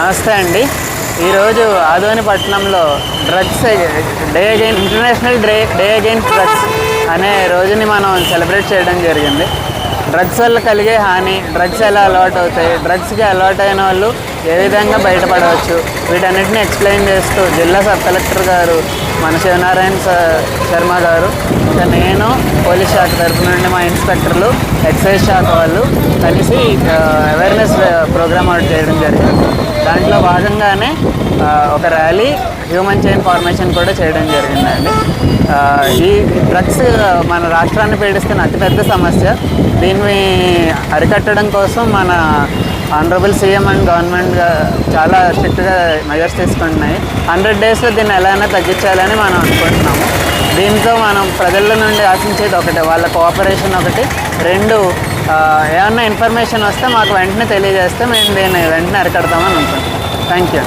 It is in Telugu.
నమస్తే అండి. ఈరోజు ఆదోని పట్టణంలో drugs day again international day against drugs అనే రోజుని మనం సెలబ్రేట్ చేయడం జరిగింది. డ్రగ్స్ వల్ల కలిగే హాని, డ్రగ్స్ ఎలా అలవాటు అవుతాయి, డ్రగ్స్కి అలవాటు అయిన వాళ్ళు ఏ విధంగా బయటపడవచ్చు, వీటన్నిటిని ఎక్స్ప్లెయిన్ చేస్తూ జిల్లా సబ్ కలెక్టర్ గారు మన శివనారాయణ శర్మ గారు, ఇంకా నేను పోలీస్ శాఖ తరఫు నుండి మా ఇన్స్పెక్టర్లు, ఎక్సైజ్ శాఖ వాళ్ళు కలిసి అవేర్నెస్ ప్రోగ్రామ్ అవుట్ చేయడం జరిగింది. దాంట్లో భాగంగానే ఒక ర్యాలీ, హ్యూమన్ చైన్ ఫార్మేషన్ కూడా చేయడం జరిగిందండి. ఈ డ్రగ్స్ మన రాష్ట్రాన్ని పీడిస్తున్న అతిపెద్ద సమస్య. దీన్ని అరికట్టడం కోసం మన ఆనరబుల్ సీఎం అండ్ గవర్నమెంట్ చాలా స్ట్రిక్ట్గా మెజర్స్ తీసుకుంటున్నాయి. 100 daysలో దీన్ని ఎలా అయినా తగ్గించాలని మనం అనుకుంటున్నాము. దీంతో మనం ప్రజల నుండి ఆశించేది ఒకటే, వాళ్ళ కోఆపరేషన్ ఒకటి. 2, ఏమన్నా ఇన్ఫర్మేషన్ వస్తే మాకు వెంటనే తెలియజేస్తే మేము దీన్ని వెంటనే అరికడతామని అనుకుంటున్నాం. Thank you.